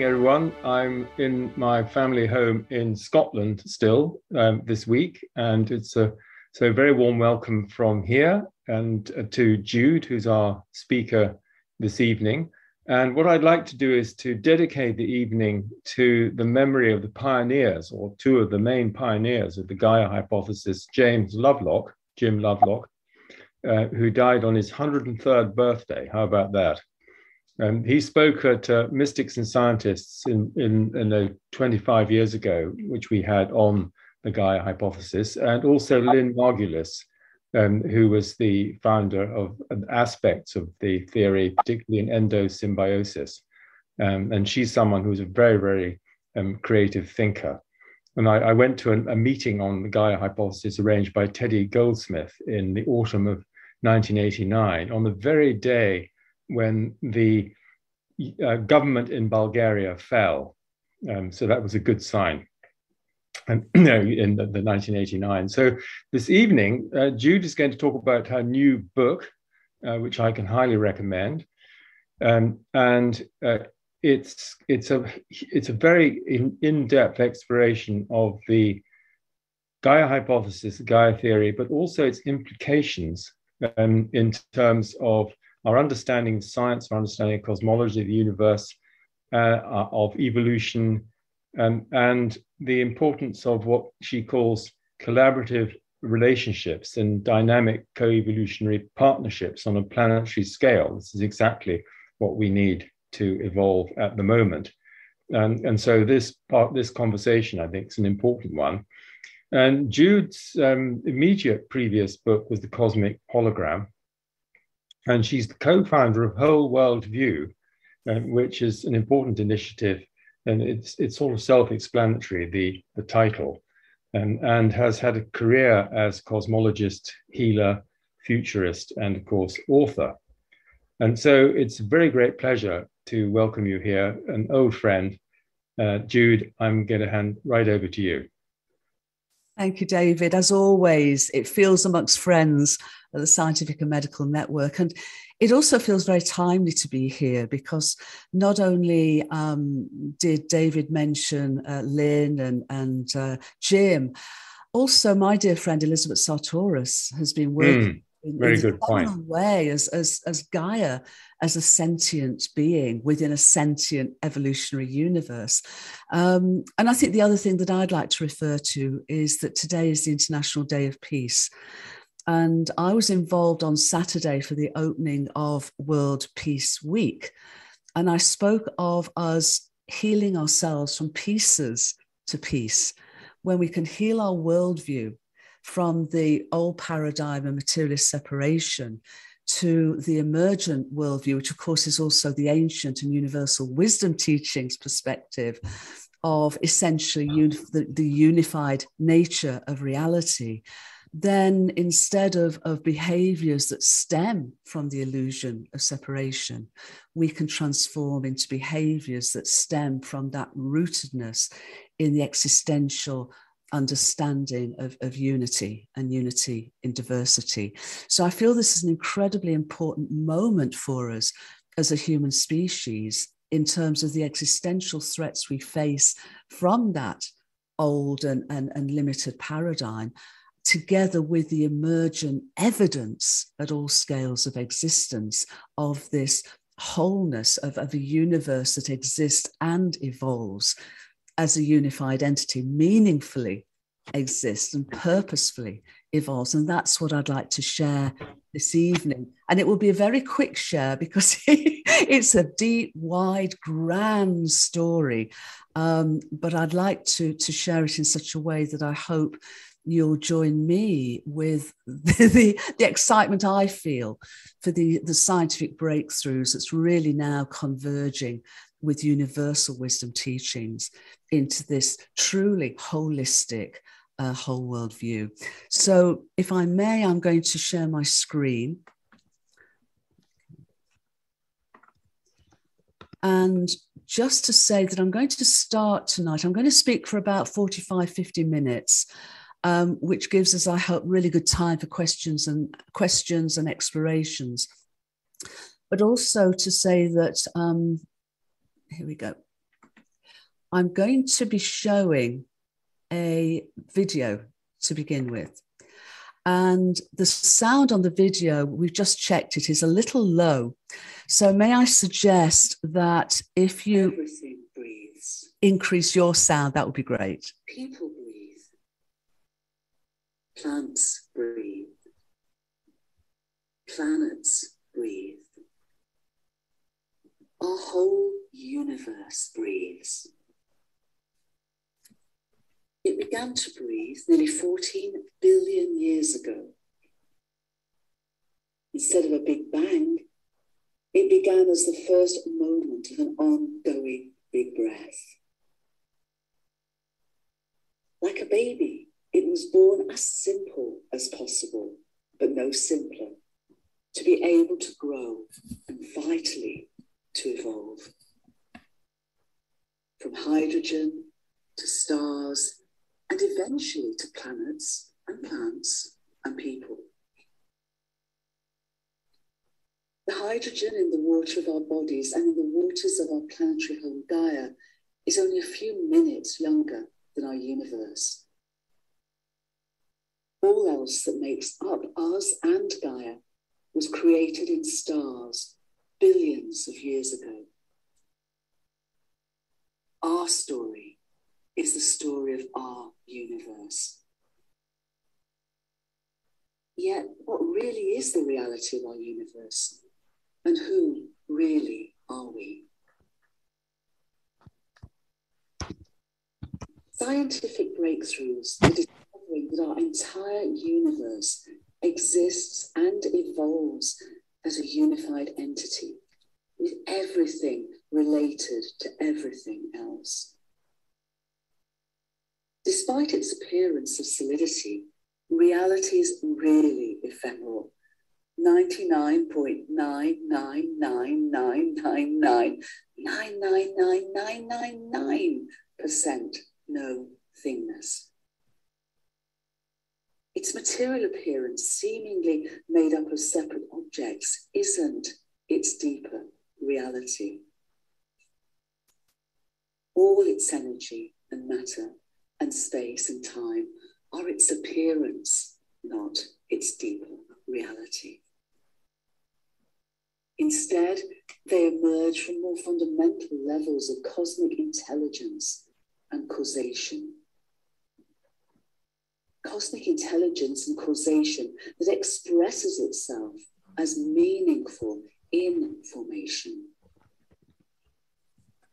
everyone. I'm in my family home in Scotland still this week, and it's a very warm welcome from here and to Jude, who's our speaker this evening. And what I'd like to do is to dedicate the evening to the memory of the pioneers, or two of the main pioneers of the Gaia hypothesis, Jim Lovelock, who died on his 103rd birthday. How about that? He spoke at Mystics and Scientists in 25 years ago, which we had on the Gaia hypothesis, and also Lynn Margulis, who was the founder of aspects of the theory, particularly in endosymbiosis. And she's someone who's a very, very creative thinker. And I went to a meeting on the Gaia hypothesis arranged by Teddy Goldsmith in the autumn of 1989, on the very day when the government in Bulgaria fell. So that was a good sign. And in the 1989. So this evening, Jude is going to talk about her new book, which I can highly recommend. And it's a very in-depth exploration of the Gaia hypothesis, the Gaia theory, but also its implications in terms of our understanding of science, our understanding of cosmology, of the universe, of evolution, and the importance of what she calls collaborative relationships and dynamic co-evolutionary partnerships on a planetary scale. This is exactly what we need to evolve at the moment. And so this conversation, I think, is an important one. And Jude's immediate previous book was The Cosmic Hologram. And she's the co-founder of Whole World View, which is an important initiative. And it's sort of self-explanatory, the title, and has had a career as cosmologist, healer, futurist, and of course, author. And so it's a very great pleasure to welcome you here, an old friend. Jude, I'm going to hand right over to you. Thank you, David. As always, it feels amongst friends at the Scientific and Medical Network. And it also feels very timely to be here because not only did David mention Lynn and Jim, also my dear friend Elizabeth Sartoris has been working in a seminal way as Gaia, as a sentient being within a sentient evolutionary universe. And I think the other thing that I'd like to refer to is that today is the International Day of Peace. And I was involved on Saturday for the opening of World Peace Week. And I spoke of us healing ourselves from pieces to peace, when we can heal our worldview from the old paradigm of materialist separation to the emergent worldview, which of course is also the ancient and universal wisdom teachings perspective of essentially the unified nature of reality. Then instead of behaviors that stem from the illusion of separation, we can transform into behaviors that stem from that rootedness in the existential understanding of unity and unity in diversity. So I feel this is an incredibly important moment for us as a human species in terms of the existential threats we face from that old and limited paradigm, together with the emergent evidence at all scales of existence of this wholeness of a universe that exists and evolves as a unified entity, meaningfully exists and purposefully evolves. And that's what I'd like to share this evening. And it will be a very quick share because it's a deep, wide, grand story. But I'd like to share it in such a way that I hope you'll join me with the excitement I feel for the scientific breakthroughs that's really now converging with universal wisdom teachings into this truly holistic whole world view. So if I may, I'm going to share my screen. And just to say that I'm going to start tonight, I'm going to speak for about 45, 50 minutes, which gives us, I hope, really good time for questions and explorations. But also to say that, here we go. I'm going to be showing a video to begin with. And the sound on the video, we've just checked it, is a little low. So may I suggest that if you Everything breathes. increase your sound, that would be great. People breathe. Plants breathe. Planets breathe. Our whole universe breathes. It began to breathe nearly 14 billion years ago. Instead of a big bang, it began as the first moment of an ongoing big breath. Like a baby, it was born as simple as possible, but no simpler, to be able to grow and vitally to evolve. From hydrogen to stars, and eventually to planets and plants and people. The hydrogen in the water of our bodies and in the waters of our planetary home Gaia is only a few minutes younger than our universe. All else that makes up us and Gaia was created in stars billions of years ago. Our story is the story of our universe. Yet, what really is the reality of our universe? And who really are we? Scientific breakthroughs are discovering that our entire universe exists and evolves as a unified entity, with everything related to everything else. Despite its appearance of solidity, reality is really ephemeral. 99.999999999% no thingness. Its material appearance, seemingly made up of separate objects, isn't its deeper reality. All its energy and matter and space and time are its appearance, not its deeper reality. Instead, they emerge from more fundamental levels of cosmic intelligence and causation. Cosmic intelligence and causation that expresses itself as meaningful information.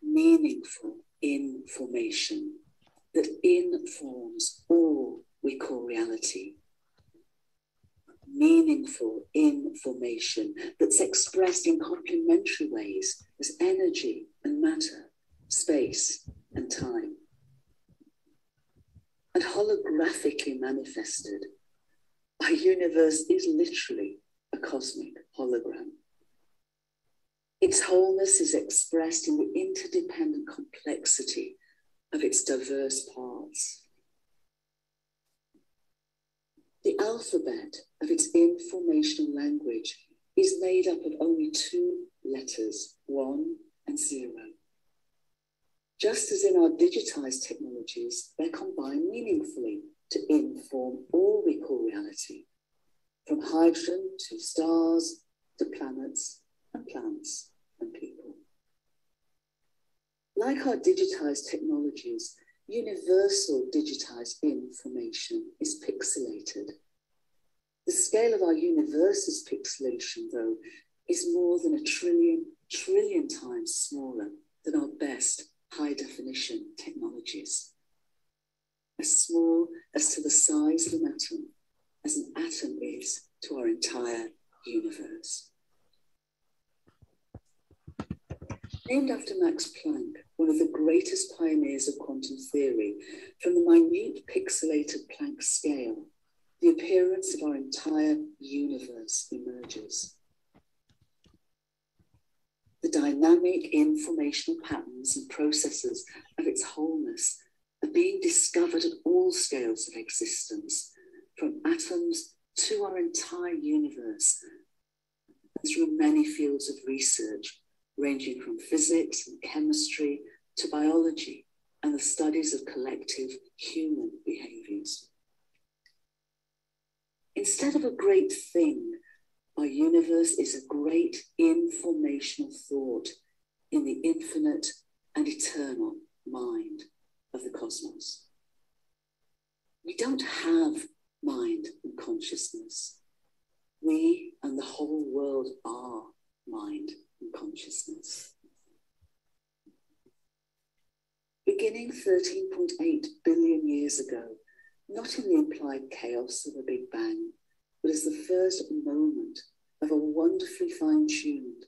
Meaningful information that informs all we call reality. Meaningful information that's expressed in complementary ways as energy and matter, space and time. And holographically manifested, our universe is literally a cosmic hologram. Its wholeness is expressed in the interdependent complexity of its diverse parts. The alphabet of its informational language is made up of only two letters, 1 and 0. Just as in our digitized technologies, they combine meaningfully to inform all we call reality, from hydrogen to stars to planets and plants and people. Like our digitized technologies, universal digitized information is pixelated. The scale of our universe's pixelation, though, is more than a trillion times smaller than our best high-definition technologies. As small as to the size of an atom is to our entire universe. Named after Max Planck, one of the greatest pioneers of quantum theory, from the minute pixelated Planck scale, the appearance of our entire universe emerges. The dynamic informational patterns and processes of its wholeness are being discovered at all scales of existence, from atoms to our entire universe, and through many fields of research, ranging from physics and chemistry to biology and the studies of collective human behaviors. Instead of a great thing, our universe is a great informational thought in the infinite and eternal mind of the cosmos. We don't have mind and consciousness. We and the whole world are mind and consciousness. Beginning 13.8 billion years ago, not in the implied chaos of a Big Bang, but as the first moment of a wonderfully fine-tuned,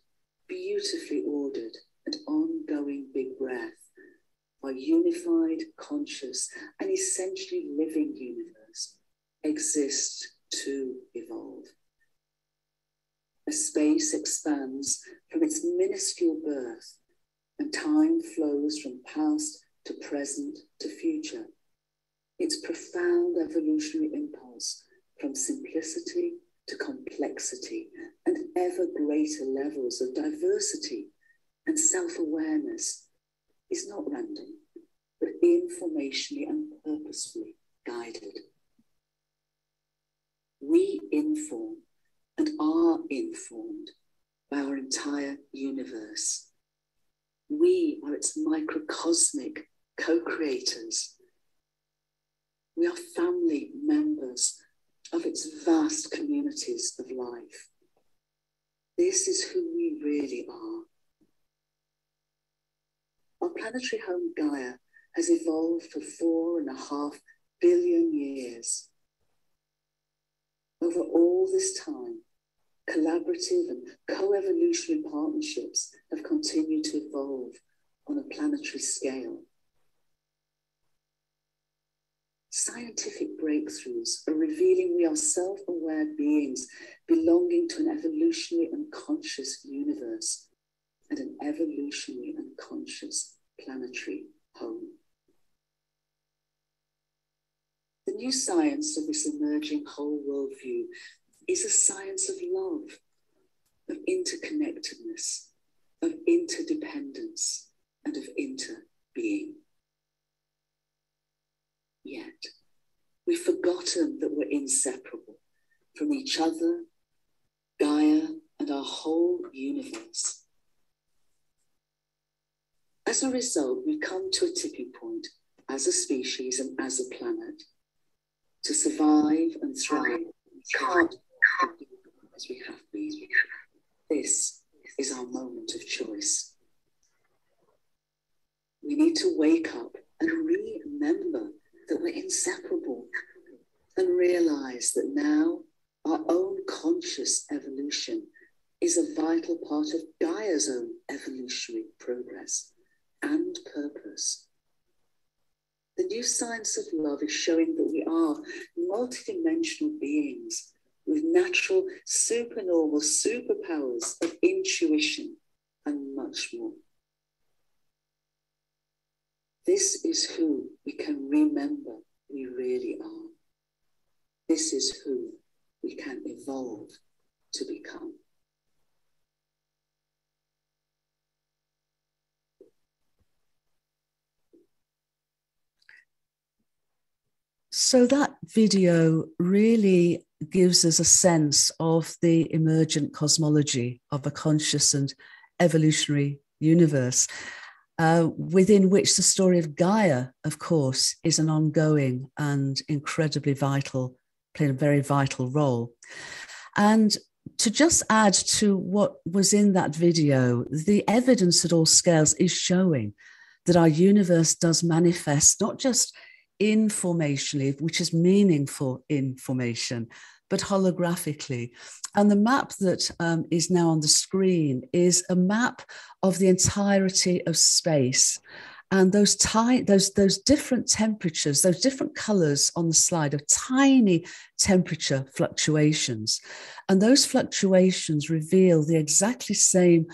beautifully ordered and ongoing big breath, our unified, conscious, and essentially living universe exists to evolve. As space expands from its minuscule birth and time flows from past to present to future, its profound evolutionary impulse from simplicity to complexity and ever greater levels of diversity and self-awareness is not random, but informationally and purposefully guided. We inform and are informed by our entire universe. We are its microcosmic co-creators. We are family members of its vast communities of life. This is who we really are. Our planetary home Gaia has evolved for 4.5 billion years. Over all this time, collaborative and co-evolutionary partnerships have continued to evolve on a planetary scale. Scientific breakthroughs are revealing we are self-aware beings belonging to an evolutionary and conscious universe and an evolutionary and conscious planetary home. The new science of this emerging whole worldview is a science of love, of interconnectedness, of interdependence, and of interbeing. Yet, we've forgotten that we're inseparable from each other, Gaia, and our whole universe. As a result, we've come to a tipping point as a species and as a planet. To survive and thrive, we can't be as we have been. This is our moment of choice. We need to wake up and remember that we're inseparable and realize that now our own conscious evolution is a vital part of Gaia's own evolutionary progress and purpose. The new science of love is showing that we are multidimensional beings with natural, supernormal superpowers of intuition and much more. This is who we can remember we really are. This is who we can evolve to become. So that video really gives us a sense of the emergent cosmology of a conscious and evolutionary universe, within which the story of Gaia, of course, is an ongoing and incredibly vital, playing a very vital role. And to just add to what was in that video, the evidence at all scales is showing that our universe does manifest not just informationally, which is meaningful information, but holographically. And the map that is now on the screen is a map of the entirety of space. And those different temperatures, those different colors on the slide are tiny temperature fluctuations. And those fluctuations reveal the exactly same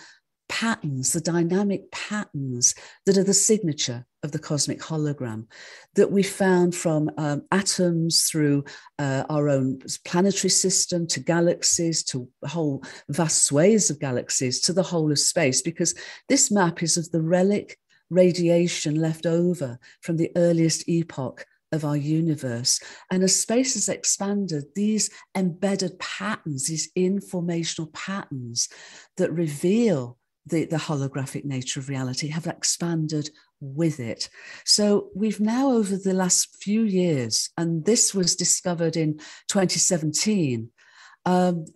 patterns, the dynamic patterns that are the signature of the cosmic hologram that we found from atoms through our own planetary system to galaxies, to whole vast swathes of galaxies, to the whole of space, because this map is of the relic radiation left over from the earliest epoch of our universe. And as space has expanded, these embedded patterns, these informational patterns that reveal the holographic nature of reality have expanded with it. So we've now, over the last few years, and this was discovered in 2017,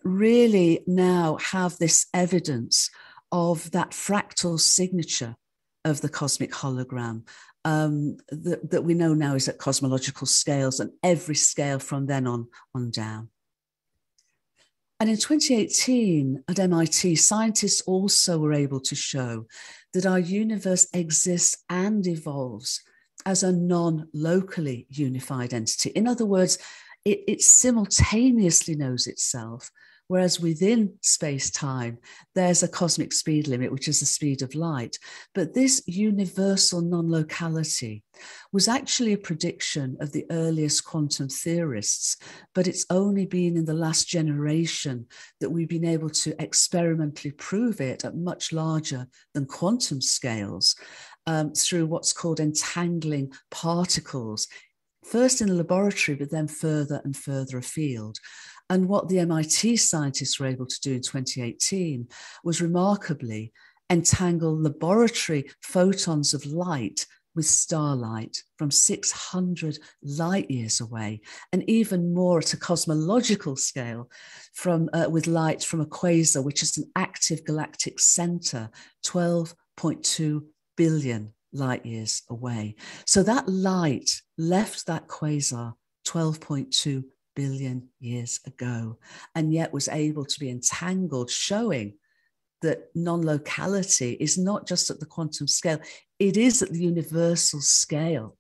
really now have this evidence of that fractal signature of the cosmic hologram that we know now is at cosmological scales, and every scale from then on down. And in 2018 at MIT, scientists also were able to show that our universe exists and evolves as a non-locally unified entity. In other words, it simultaneously knows itself, whereas within space-time, there's a cosmic speed limit, which is the speed of light. But this universal non-locality was actually a prediction of the earliest quantum theorists, but it's only been in the last generation that we've been able to experimentally prove it at much larger than quantum scales through what's called entangling particles, first in the laboratory, but then further and further afield. And what the MIT scientists were able to do in 2018 was remarkably entangle laboratory photons of light with starlight from 600 light years away, and even more at a cosmological scale with light from a quasar, which is an active galactic center, 12.2 billion light years away. So that light left that quasar 12.2 billion years ago, and yet was able to be entangled, showing that non-locality is not just at the quantum scale, it is at the universal scale.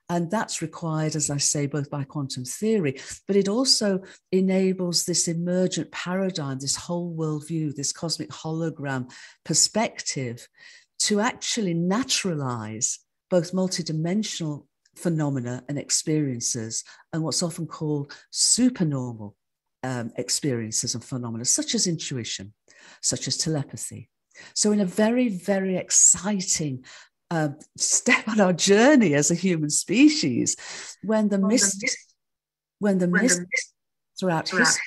And that's required, as I say, both by quantum theory, but it also enables this emergent paradigm, this whole worldview, this cosmic hologram perspective, to actually naturalize both multidimensional phenomena and experiences and what's often called supernormal experiences and phenomena, such as intuition, such as telepathy. So in a very, very exciting step on our journey as a human species, when the mystics throughout history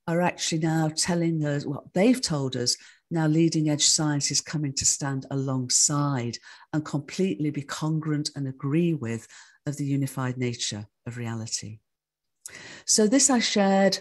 are actually now telling us what they've told us. Now leading edge science is coming to stand alongside and completely be congruent and agree with of the unified nature of reality. So this I shared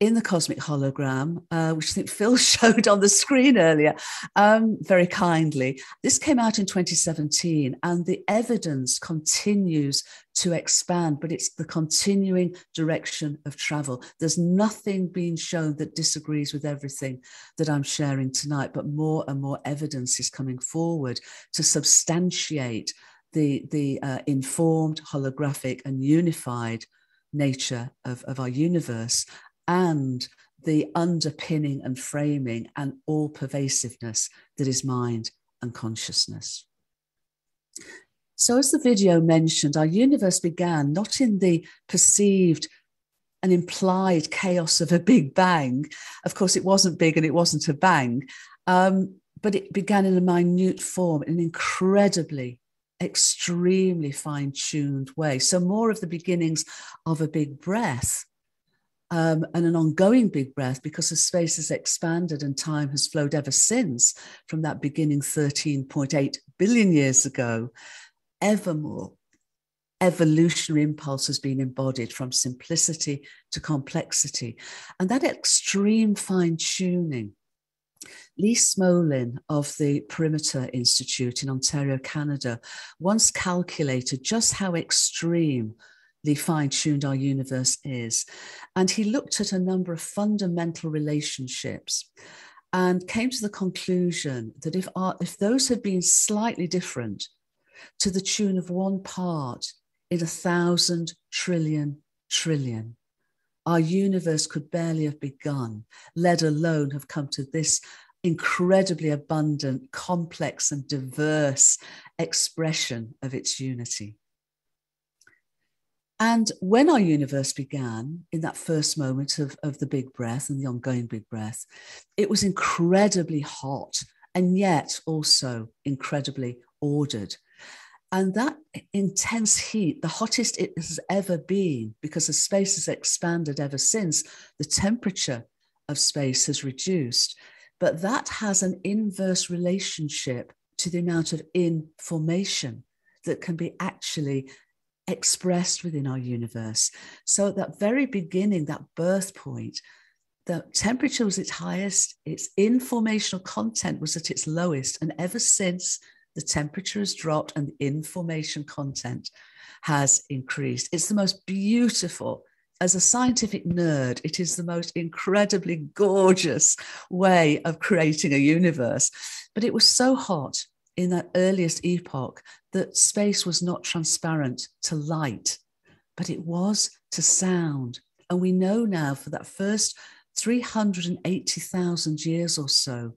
in the cosmic hologram, which I think Phil showed on the screen earlier, very kindly. This came out in 2017, and the evidence continues to expand, but it's the continuing direction of travel. There's nothing being shown that disagrees with everything that I'm sharing tonight, but more and more evidence is coming forward to substantiate the informed, holographic, and unified nature of our universe, and the underpinning and framing and all pervasiveness that is mind and consciousness. So as the video mentioned, our universe began not in the perceived and implied chaos of a big bang. Of course, it wasn't big and it wasn't a bang, but it began in a minute form, in an incredibly, extremely fine-tuned way. So more of the beginnings of a big breath, and an ongoing big breath, because as space has expanded and time has flowed ever since from that beginning 13.8 billion years ago, ever more evolutionary impulse has been embodied from simplicity to complexity. And that extreme fine-tuning, Lee Smolin of the Perimeter Institute in Ontario, Canada, once calculated just how extreme fine-tuned our universe is. And he looked at a number of fundamental relationships and came to the conclusion that if those had been slightly different, to the tune of 1 part in 1,000 trillion trillion, our universe could barely have begun, let alone have come to this incredibly abundant, complex, and diverse expression of its unity. And when our universe began, in that first moment of the big breath and the ongoing big breath, it was incredibly hot and yet also incredibly ordered. And that intense heat, the hottest it has ever been, because as space has expanded ever since, the temperature of space has reduced. But that has an inverse relationship to the amount of information that can be actually expressed within our universe. So at that very beginning, that birth point, the temperature was its highest, its informational content was at its lowest. And ever since, the temperature has dropped and the information content has increased. It's the most beautiful, as a scientific nerd, it is the most incredibly gorgeous way of creating a universe. But it was so hot in that earliest epoch that space was not transparent to light, but it was to sound. And we know now for that first 380,000 years or so,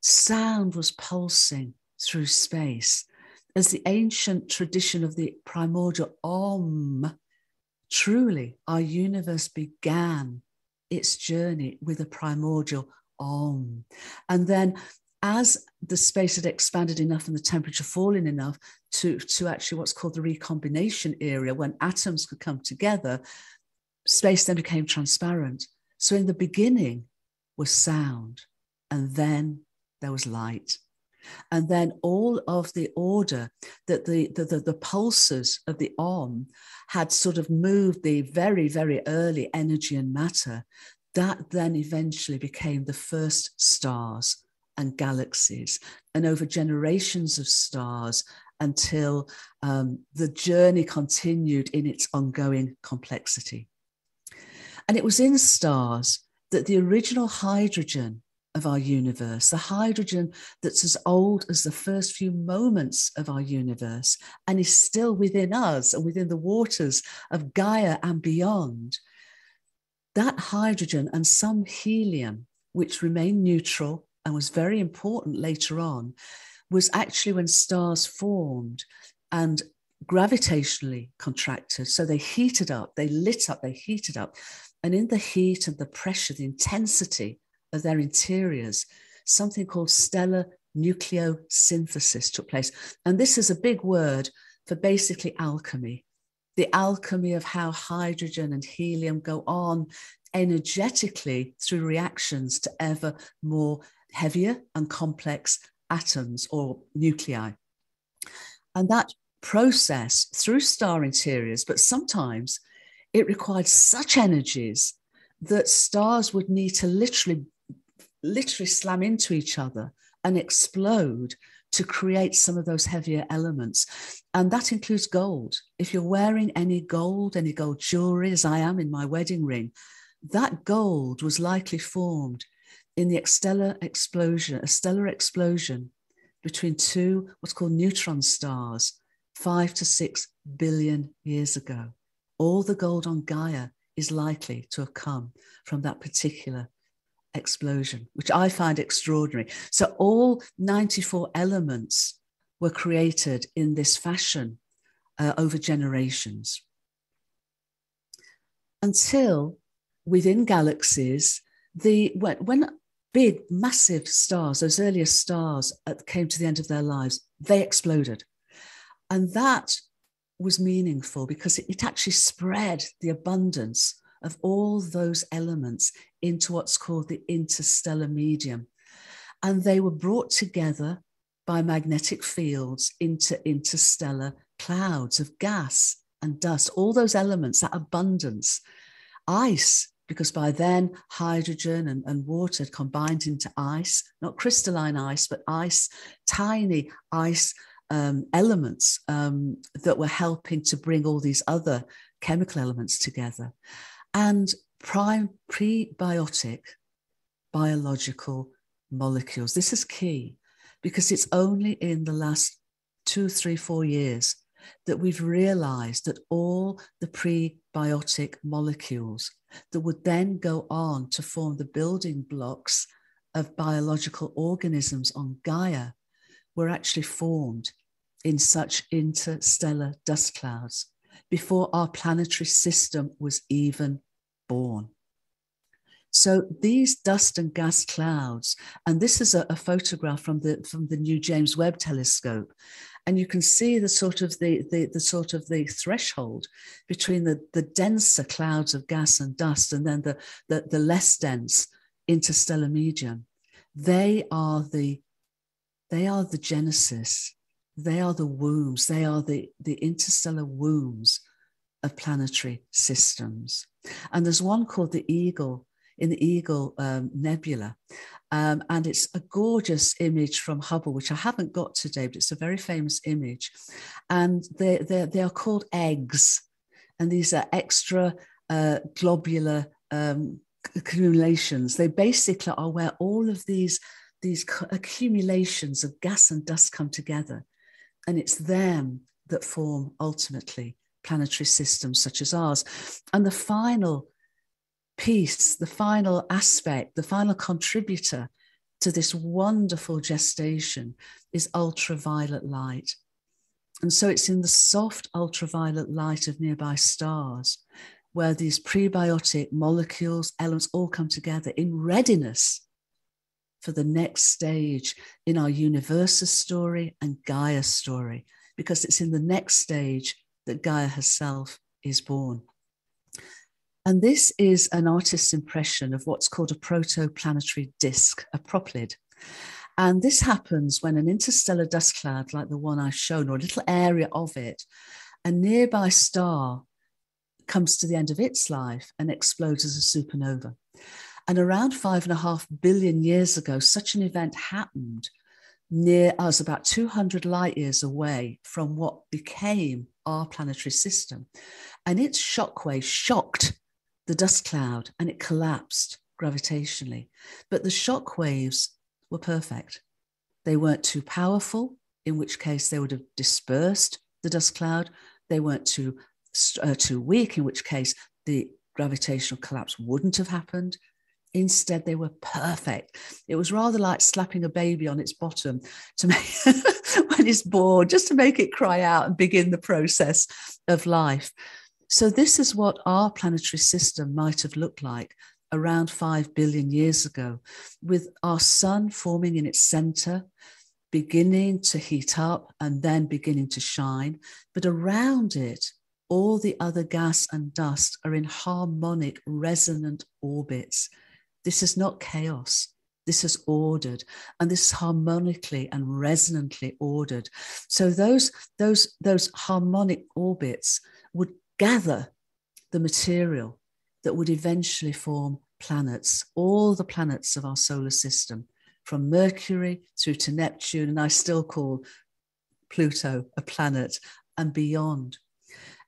sound was pulsing through space as the ancient tradition of the primordial Om. Truly, our universe began its journey with a primordial Om. And then as the space had expanded enough and the temperature fallen enough to actually what's called the recombination area, when atoms could come together, space then became transparent. So in the beginning was sound, and then there was light. And then all of the order that the pulses of the Om had sort of moved the very, very early energy and matter, that then eventually became the first stars and galaxies, and over generations of stars until the journey continued in its ongoing complexity. And it was in stars that the original hydrogen of our universe, the hydrogen that's as old as the first few moments of our universe and is still within us and within the waters of Gaia and beyond, that hydrogen and some helium, which remained neutral and was very important later on, was actually when stars formed and gravitationally contracted. So they heated up, they lit up, they heated up. And in the heat and the pressure, the intensity of their interiors, something called stellar nucleosynthesis took place. And this is a big word for basically alchemy, the alchemy of how hydrogen and helium go on energetically through reactions to ever more heavier and complex atoms or nuclei. And that process through star interiors, but sometimes it required such energies that stars would need to literally slam into each other and explode to create some of those heavier elements. And that includes gold. If you're wearing any gold jewelry, as I am in my wedding ring, that gold was likely formed in the stellar explosion between two what's called neutron stars 5 to 6 billion years ago. All the gold on Gaia is likely to have come from that particular explosion, which I find extraordinary. So all 94 elements were created in this fashion over generations, until within galaxies, when big, massive stars, those earliest stars came to the end of their lives, they exploded. And that was meaningful because it actually spread the abundance of all those elements into what's called the interstellar medium. And they were brought together by magnetic fields into interstellar clouds of gas and dust, all those elements, that abundance. Ice, because by then hydrogen and water had combined into ice, not crystalline ice, but ice, tiny ice elements that were helping to bring all these other chemical elements together. And prebiotic biological molecules. This is key because it's only in the last 2, 3, 4 years that we've realized that all the prebiotic molecules that would then go on to form the building blocks of biological organisms on Gaia were actually formed in such interstellar dust clouds before our planetary system was even born. So these dust and gas clouds, and this is a photograph from the new James Webb telescope, And you can see the sort of the threshold between the denser clouds of gas and dust and then the less dense interstellar medium. They are the genesis. They are the wombs. They are the interstellar wombs of planetary systems. And there's one called the Eagle, in the Eagle Nebula. And it's a gorgeous image from Hubble, which I haven't got today, but it's a very famous image. And they are called eggs. And these are extra globular accumulations. They basically are where all of these accumulations of gas and dust come together. And it's them that form ultimately planetary systems such as ours. And the final piece, the final aspect, the final contributor to this wonderful gestation is ultraviolet light. And so it's in the soft ultraviolet light of nearby stars where these prebiotic molecules, elements all come together in readiness for the next stage in our Universe's story and Gaia's story, because it's in the next stage that Gaia herself is born. And this is an artist's impression of what's called a protoplanetary disk, a proplyd. And this happens when an interstellar dust cloud, like the one I've shown, or a little area of it, a nearby star comes to the end of its life and explodes as a supernova. And around 5.5 billion years ago, such an event happened near us, about 200 light years away from what became our planetary system. And its shockwave shocked the dust cloud and it collapsed gravitationally. But the shock waves were perfect. They weren't too powerful, in which case they would have dispersed the dust cloud. They weren't too weak, in which case the gravitational collapse wouldn't have happened. Instead, they were perfect. It was rather like slapping a baby on its bottom to make when it's bored, just to make it cry out and begin the process of life. So this is what our planetary system might have looked like around 5 billion years ago, with our sun forming in its center, beginning to heat up and then beginning to shine. But around it, all the other gas and dust are in harmonic, resonant orbits. This is not chaos. This is ordered, and this is harmonically and resonantly ordered. So those harmonic orbits would gather the material that would eventually form planets, all the planets of our solar system, from Mercury through to Neptune, and I still call Pluto a planet, and beyond.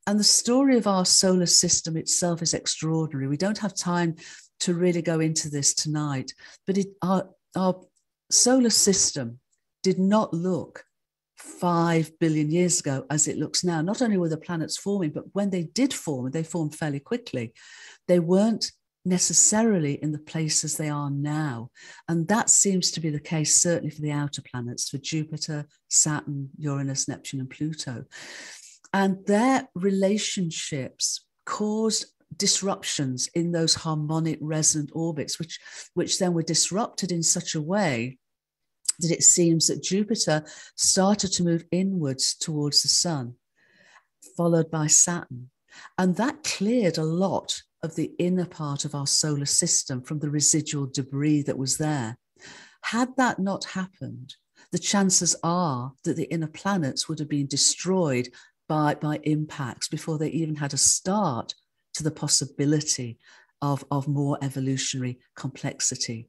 And the story of our solar system itself is extraordinary. We don't have time to really go into this tonight, but our solar system did not look 5 billion years ago as it looks now. Not only were the planets forming, but when they did form, and they formed fairly quickly, they weren't necessarily in the places they are now. And that seems to be the case certainly for the outer planets, for Jupiter, Saturn, Uranus, Neptune, and Pluto. And their relationships caused disruptions in those harmonic resonant orbits, which then were disrupted in such a way that it seems that Jupiter started to move inwards towards the sun, followed by Saturn. And that cleared a lot of the inner part of our solar system from the residual debris that was there. Had that not happened, the chances are that the inner planets would have been destroyed by impacts before they even had a start to the possibility of more evolutionary complexity.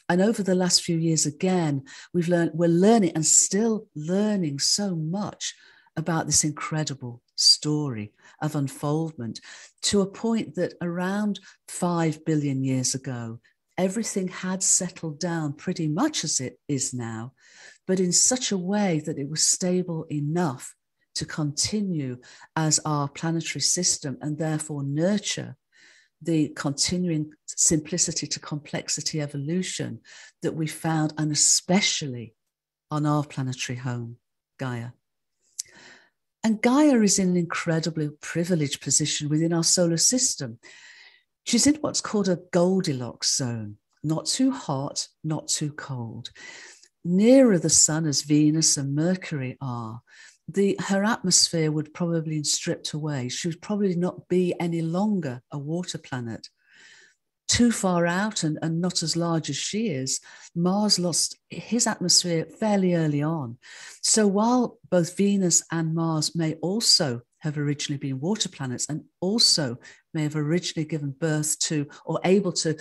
And over the last few years, again, we're learning and still learning so much about this incredible story of unfoldment, to a point that around 5 billion years ago, everything had settled down pretty much as it is now, but in such a way that it was stable enough to continue as our planetary system and therefore nurture the continuing simplicity to complexity evolution that we found, and especially on our planetary home, Gaia. And Gaia is in an incredibly privileged position within our solar system. She's in what's called a Goldilocks zone, not too hot, not too cold. nearer the sun as Venus and Mercury are, her atmosphere would probably be stripped away. She would probably not be any longer a water planet. Too far out and not as large as she is, Mars lost his atmosphere fairly early on. So while both Venus and Mars may also have originally been water planets and also may have originally given birth to or able to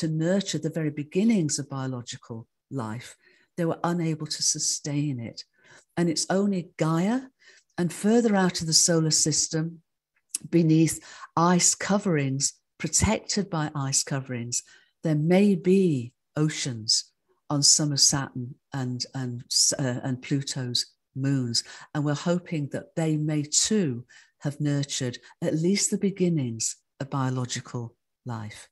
nurture the very beginnings of biological life, they were unable to sustain it. And it's only Gaia and further out of the solar system, beneath ice coverings, protected by ice coverings, there may be oceans on some of Saturn and Pluto's moons. And we're hoping that they may too have nurtured at least the beginnings of biological life.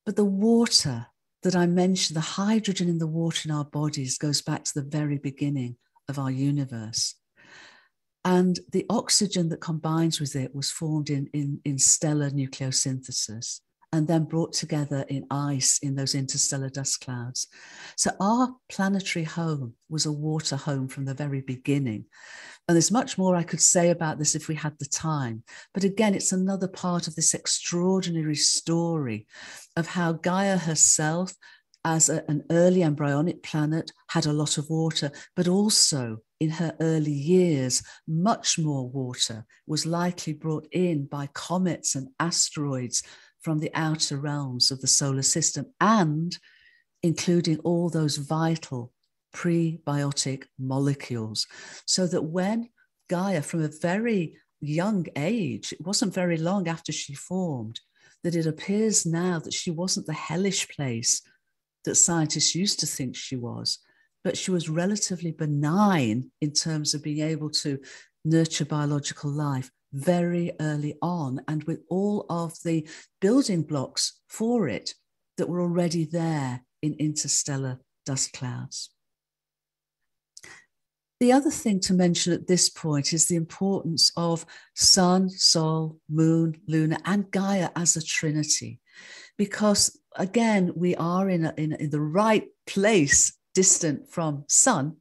But the water that I mentioned, the hydrogen in the water in our bodies, goes back to the very beginning of our universe. And the oxygen that combines with it was formed in stellar nucleosynthesis and then brought together in ice in those interstellar dust clouds. So our planetary home was a water home from the very beginning. And there's much more I could say about this if we had the time. But again, it's another part of this extraordinary story of how Gaia herself, as an early embryonic planet, had a lot of water, but also in her early years, much more water was likely brought in by comets and asteroids from the outer realms of the solar system, and including all those vital prebiotic molecules. So that when Gaia, from a very young age, it wasn't very long after she formed, that it appears now that she wasn't the hellish place that scientists used to think she was, but she was relatively benign in terms of being able to nurture biological life very early on, and with all of the building blocks for it that were already there in interstellar dust clouds. The other thing to mention at this point is the importance of Sun, Sol, Moon, Luna, and Gaia as a trinity, because again, we are in the right place, distant from Sun,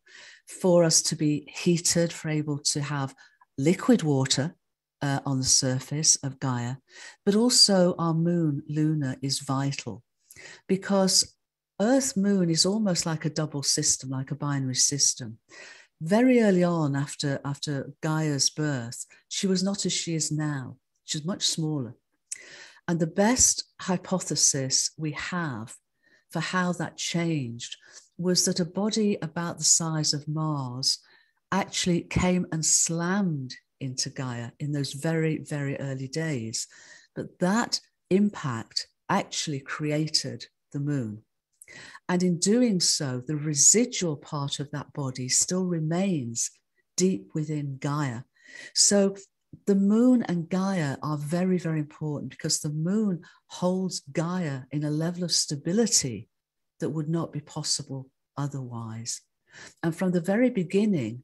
for us to be heated, for able to have liquid water on the surface of Gaia, but also our moon, Luna, is vital, because Earth Moon is almost like a double system, like a binary system. Very early on, after Gaia's birth, she was not as she is now. She was much smaller. And the best hypothesis we have for how that changed was that a body about the size of Mars actually came and slammed into Gaia in those very, very early days. But that impact actually created the moon. And in doing so, the residual part of that body still remains deep within Gaia. So the moon and Gaia are very, very important, because the moon holds Gaia in a level of stability that would not be possible otherwise. And from the very beginning,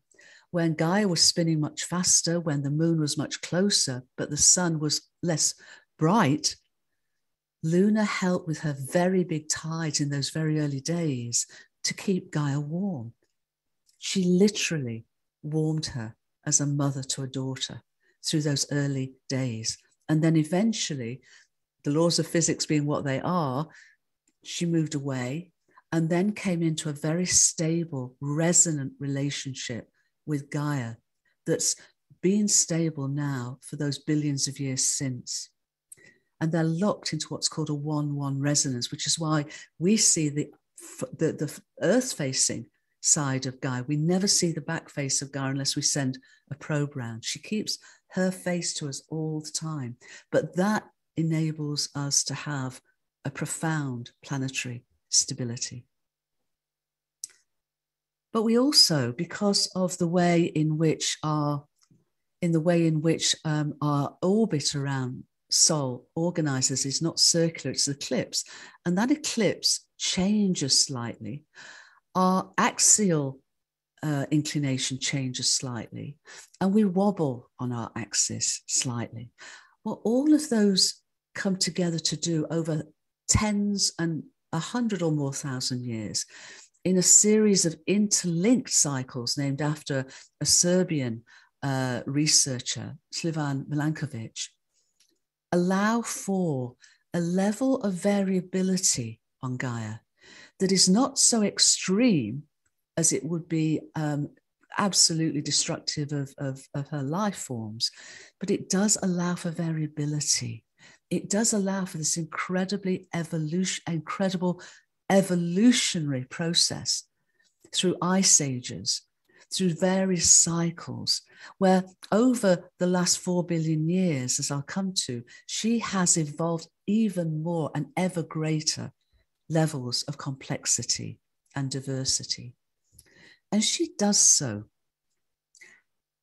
when Gaia was spinning much faster, when the moon was much closer, but the sun was less bright, Luna helped with her very big tides in those very early days to keep Gaia warm. She literally warmed her as a mother to a daughter through those early days. And then eventually, the laws of physics being what they are, she moved away and then came into a very stable, resonant relationship with Gaia that's been stable now for those billions of years since. And they're locked into what's called a 1-1 resonance, which is why we see the Earth-facing side of Gaia. We never see the back face of Gaia unless we send a probe round. She keeps her face to us all the time. But that enables us to have a profound planetary stability. But we also, because of the way in which our orbit around Sol organizes is not circular, it's an eclipse. And that eclipse changes slightly. Our axial inclination changes slightly, and we wobble on our axis slightly. Well, all of those come together to do over tens and 100 or more thousand years in a series of interlinked cycles named after a Serbian researcher, Slivan Milankovic, allow for a level of variability on Gaia that is not so extreme as it would be absolutely destructive of her life forms, but it does allow for variability. It does allow for this incredible evolutionary process through ice ages, through various cycles, where over the last 4 billion years, as I'll come to, she has evolved even more and ever greater levels of complexity and diversity. And she does so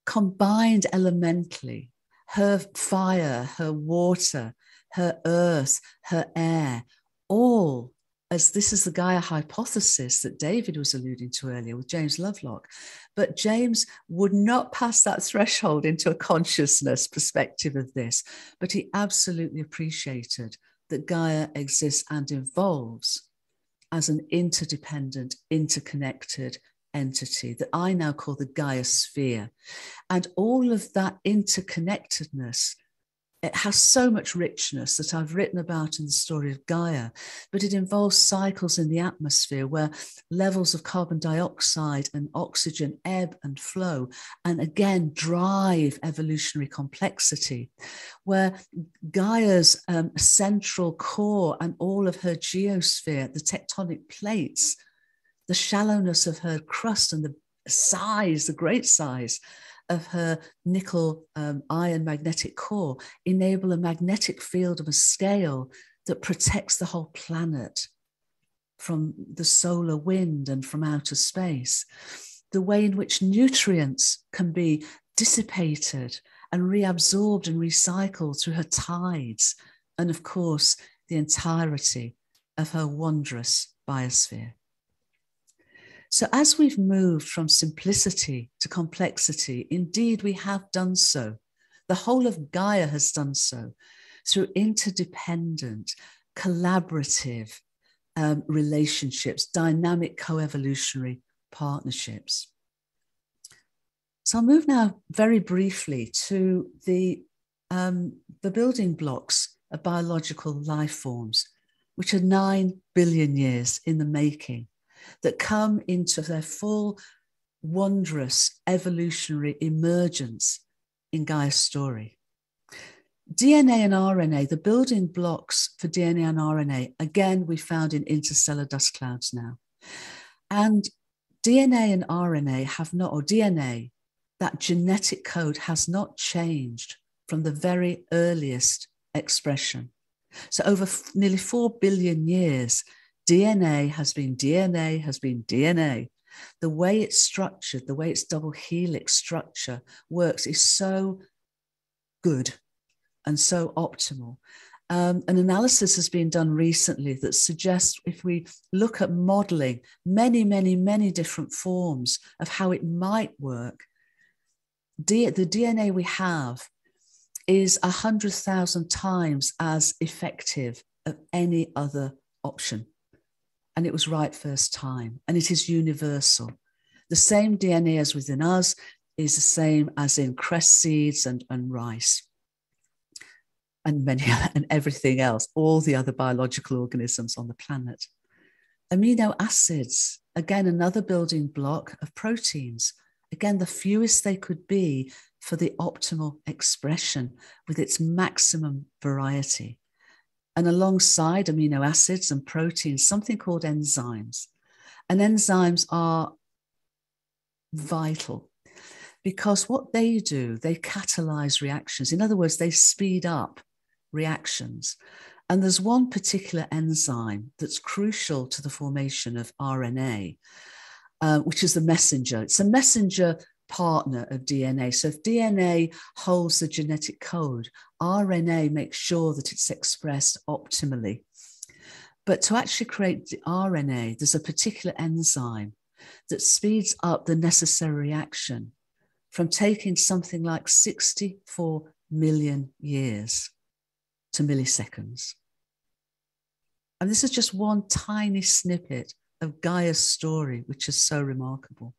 combined elementally, her fire, her water, her earth, her air, all, as this is the Gaia hypothesis that David was alluding to earlier with James Lovelock. But James would not pass that threshold into a consciousness perspective of this, but he absolutely appreciated that Gaia exists and evolves as an interdependent, interconnected entity that I now call the Gaia sphere. And all of that interconnectedness, it has so much richness that I've written about in the story of Gaia, but it involves cycles in the atmosphere where levels of carbon dioxide and oxygen ebb and flow, and again drive evolutionary complexity, where Gaia's central core and all of her geosphere, the tectonic plates, the shallowness of her crust and the size, the great size of her nickel iron magnetic core enable a magnetic field of a scale that protects the whole planet from the solar wind and from outer space. The way in which nutrients can be dissipated and reabsorbed and recycled through her tides, and of course, the entirety of her wondrous biosphere. So as we've moved from simplicity to complexity, indeed we have done so. The whole of Gaia has done so through interdependent, collaborative relationships, dynamic co-evolutionary partnerships. So I'll move now very briefly to the building blocks of biological life forms, which are 9 billion years in the making, that come into their full, wondrous, evolutionary emergence in Gaia's story. DNA and RNA, the building blocks for DNA and RNA, again, we found in interstellar dust clouds now. And DNA and RNA have not, or DNA, that genetic code has not changed from the very earliest expression. So over nearly 4 billion years, DNA has been DNA. The way it's structured, the way its double helix structure works is so good and so optimal. An analysis has been done recently that suggests if we look at modeling many different forms of how it might work, the DNA we have is 100,000 times as effective as any other option. And it was right first time, and it is universal. The same DNA as within us is the same as in cress seeds and rice and everything else, all the other biological organisms on the planet. Amino acids, again, another building block of proteins. Again, the fewest they could be for the optimal expression with its maximum variety. And alongside amino acids and proteins, something called enzymes. And enzymes are vital because what they do, they catalyze reactions. In other words, they speed up reactions. And there's one particular enzyme that's crucial to the formation of RNA, which is the messenger. It's a messenger partner of DNA. So if DNA holds the genetic code, RNA makes sure that it's expressed optimally. But to actually create the RNA, there's a particular enzyme that speeds up the necessary reaction from taking something like 64 million years to milliseconds. And this is just one tiny snippet of Gaia's story, which is so remarkable.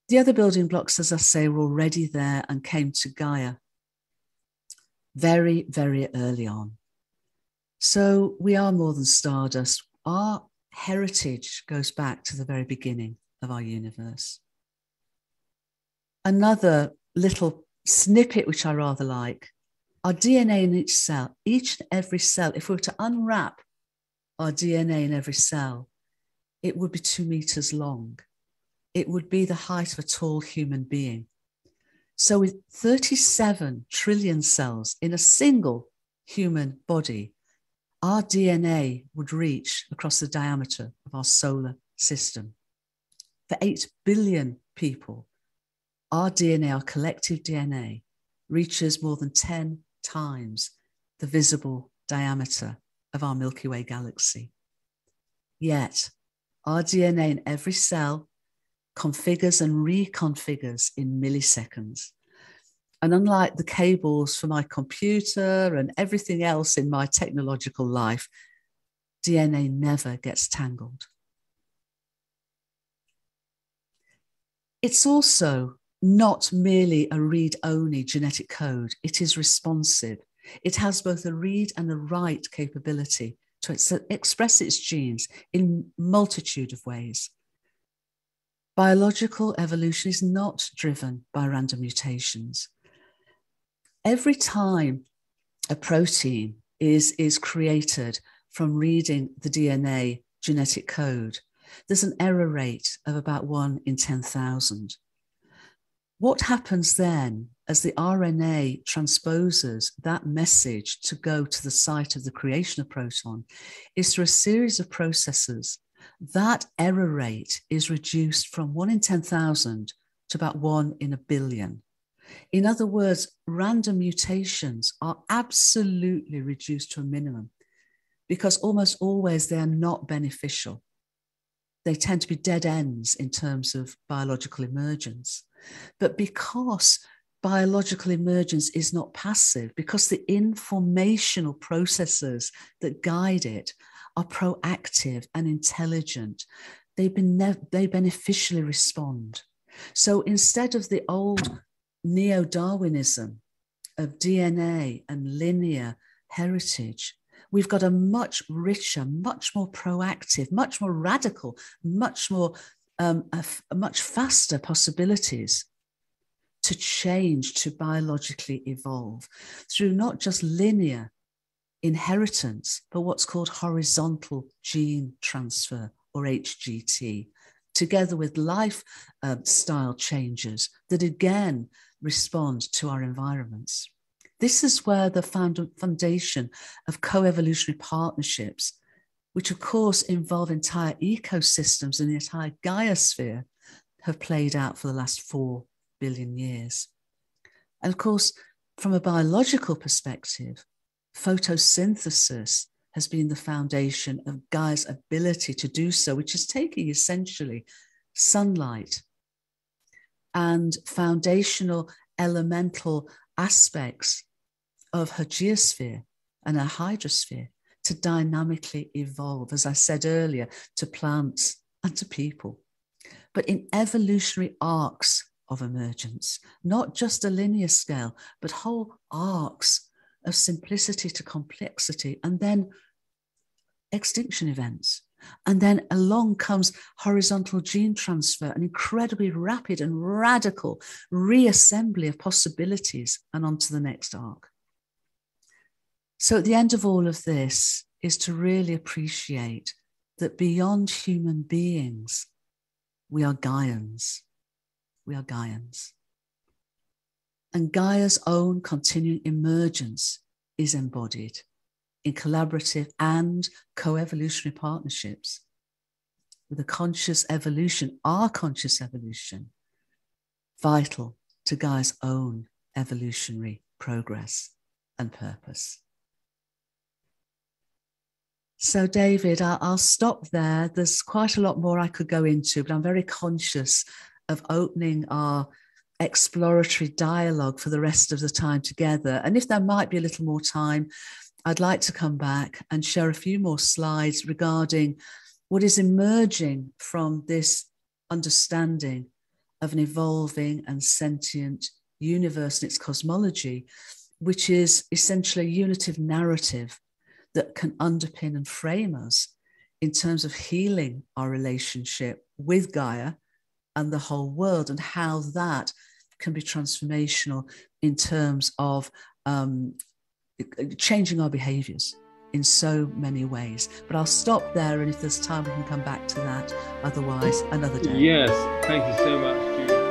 The other building blocks, as I say, were already there and came to Gaia very, very early on. So we are more than stardust. Our heritage goes back to the very beginning of our universe. Another little snippet, which I rather like, our DNA in each cell, each and every cell, if we were to unwrap our DNA in every cell, it would be 2 meters long. It would be the height of a tall human being. So with 37 trillion cells in a single human body, our DNA would reach across the diameter of our solar system. For 8 billion people, our DNA, our collective DNA, reaches more than 10 times the visible diameter of our Milky Way galaxy. Yet, our DNA in every cell configures and reconfigures in milliseconds. And unlike the cables for my computer and everything else in my technological life, DNA never gets tangled. It's also not merely a read-only genetic code. It is responsive. It has both a read and a write capability to express its genes in multitude of ways. Biological evolution is not driven by random mutations. Every time a protein is created from reading the DNA genetic code, there's an error rate of about 1 in 10,000. What happens then as the RNA transposes that message to go to the site of the creation of proton is through a series of processes. That error rate is reduced from 1 in 10,000 to about 1 in a billion. In other words, random mutations are absolutely reduced to a minimum because almost always they are not beneficial. They tend to be dead ends in terms of biological emergence. But because biological emergence is not passive, because the informational processes that guide it are proactive and intelligent, they beneficially respond. So instead of the old neo-Darwinism of DNA and linear heritage, we've got a much richer, much more proactive, much more radical, much faster possibilities to change, to biologically evolve through not just linear inheritance, but what's called horizontal gene transfer, or HGT, together with lifestyle changes that again respond to our environments. This is where the foundation of co-evolutionary partnerships, which of course involve entire ecosystems and the entire Gaia sphere, have played out for the last 4 billion years. And of course, from a biological perspective, photosynthesis has been the foundation of Gaia's ability to do so, which is taking essentially sunlight and foundational elemental aspects of her geosphere and her hydrosphere to dynamically evolve, as I said earlier, to plants and to people. But in evolutionary arcs of emergence, not just a linear scale, but whole arcs of simplicity to complexity, and then extinction events. And then along comes horizontal gene transfer, an incredibly rapid and radical reassembly of possibilities, and on to the next arc. So at the end of all of this is to really appreciate that beyond human beings, we are Gaians. We are Gaians. And Gaia's own continuing emergence is embodied in collaborative and co-evolutionary partnerships with a conscious evolution, our conscious evolution, vital to Gaia's own evolutionary progress and purpose. So David, I'll stop there. There's quite a lot more I could go into, but I'm very conscious of opening our exploratory dialogue for the rest of the time together. And if there might be a little more time, I'd like to come back and share a few more slides regarding what is emerging from this understanding of an evolving and sentient universe and its cosmology, which is essentially a unitive narrative that can underpin and frame us in terms of healing our relationship with Gaia and the whole world, and how that can be transformational in terms of changing our behaviors in so many ways. But I'll stop there, and if there's time, we can come back to that. Otherwise, another day. Yes, thank you so much, Jude.